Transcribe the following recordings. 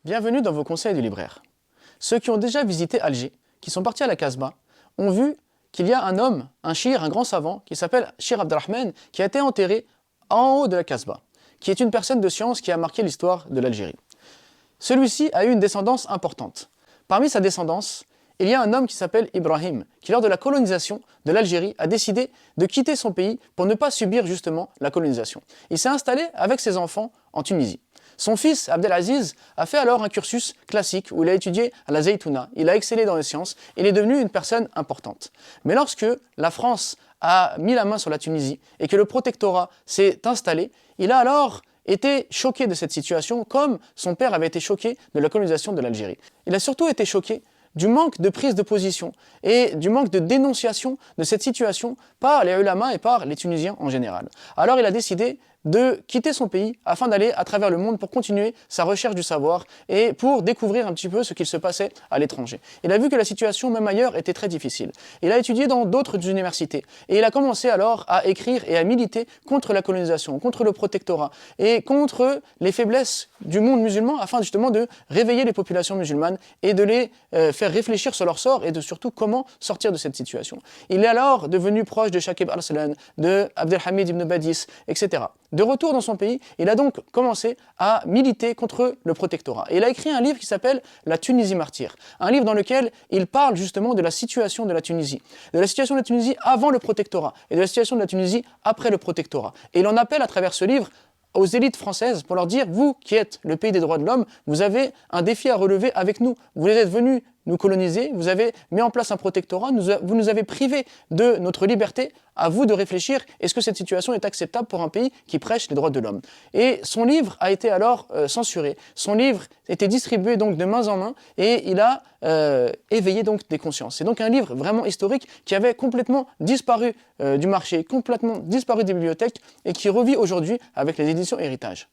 Bienvenue dans vos conseils du libraire. Ceux qui ont déjà visité Alger, qui sont partis à la Casbah, ont vu qu'il y a un homme, un shir, un grand savant, qui s'appelle Shir Abdelrahman, qui a été enterré en haut de la Casbah, qui est une personne de science qui a marqué l'histoire de l'Algérie. Celui-ci a eu une descendance importante. Parmi sa descendance, il y a un homme qui s'appelle Ibrahim, qui lors de la colonisation de l'Algérie a décidé de quitter son pays pour ne pas subir justement la colonisation. Il s'est installé avec ses enfants en Tunisie. Son fils, Abdelaziz, a fait alors un cursus classique où il a étudié à la Zaytouna, il a excellé dans les sciences, il est devenu une personne importante. Mais lorsque la France a mis la main sur la Tunisie et que le protectorat s'est installé, il a alors été choqué de cette situation comme son père avait été choqué de la colonisation de l'Algérie. Il a surtout été choqué du manque de prise de position et du manque de dénonciation de cette situation par les ulama et par les Tunisiens en général. Alors il a décidé de quitter son pays afin d'aller à travers le monde pour continuer sa recherche du savoir et pour découvrir un petit peu ce qu'il se passait à l'étranger. Il a vu que la situation, même ailleurs, était très difficile. Il a étudié dans d'autres universités et il a commencé alors à écrire et à militer contre la colonisation, contre le protectorat et contre les faiblesses du monde musulman afin justement de réveiller les populations musulmanes et de les faire réfléchir sur leur sort et de surtout comment sortir de cette situation. Il est alors devenu proche de Shakib Arslan, de Abdelhamid ibn Badis, etc. De retour dans son pays, il a donc commencé à militer contre le protectorat. Et il a écrit un livre qui s'appelle La Tunisie martyre, un livre dans lequel il parle justement de la situation de la Tunisie avant le protectorat et de la situation de la Tunisie après le protectorat. Et il en appelle à travers ce livre aux élites françaises pour leur dire, vous qui êtes le pays des droits de l'homme, vous avez un défi à relever avec nous. Vous êtes venus nous coloniser, vous avez mis en place un protectorat, vous nous avez privés de notre liberté, à vous de réfléchir, est-ce que cette situation est acceptable pour un pays qui prêche les droits de l'homme? Et son livre a été alors censuré, son livre était distribué donc de main en main et il a éveillé donc des consciences. C'est donc un livre vraiment historique qui avait complètement disparu du marché, complètement disparu des bibliothèques et qui revit aujourd'hui avec les éditions Héritage.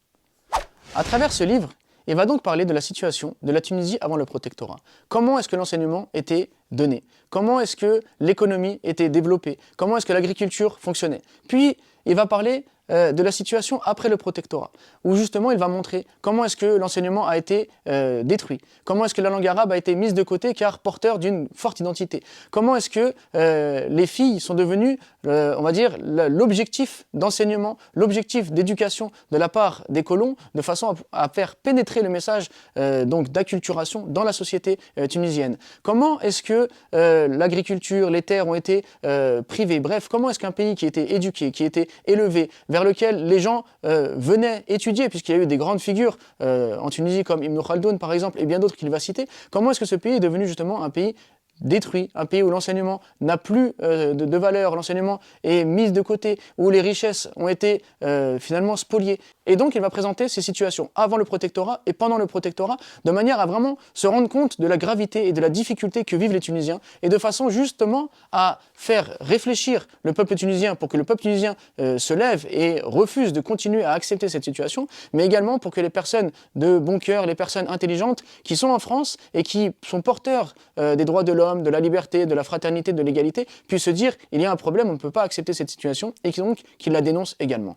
À travers ce livre, il va donc parler de la situation de la Tunisie avant le protectorat. Comment est-ce que l'enseignement était donné? Comment est-ce que l'économie était développée? Comment est-ce que l'agriculture fonctionnait? Puis, il va parler de la situation après le protectorat, où justement il va montrer comment est-ce que l'enseignement a été détruit, comment est-ce que la langue arabe a été mise de côté car porteur d'une forte identité, comment est-ce que les filles sont devenues, on va dire, l'objectif d'enseignement, l'objectif d'éducation de la part des colons, de façon à faire pénétrer le message donc d'acculturation dans la société tunisienne. Comment est-ce que l'agriculture, les terres ont été privées, bref, comment est-ce qu'un pays qui était éduqué, qui était élevé, vers lequel les gens venaient étudier, puisqu'il y a eu des grandes figures en Tunisie comme Ibn Khaldoun par exemple, et bien d'autres qu'il va citer, comment est-ce que ce pays est devenu justement un pays détruit, un pays où l'enseignement n'a plus de valeur, l'enseignement est mis de côté, où les richesses ont été finalement spoliées. Et donc il va présenter ces situations avant le protectorat et pendant le protectorat, de manière à vraiment se rendre compte de la gravité et de la difficulté que vivent les Tunisiens, et de façon justement à faire réfléchir le peuple tunisien pour que le peuple tunisien se lève et refuse de continuer à accepter cette situation, mais également pour que les personnes de bon cœur, les personnes intelligentes qui sont en France et qui sont porteurs des droits de l'homme, de la liberté, de la fraternité, de l'égalité, puissent se dire il y a un problème, on ne peut pas accepter cette situation, et donc qu'ils la dénoncent également.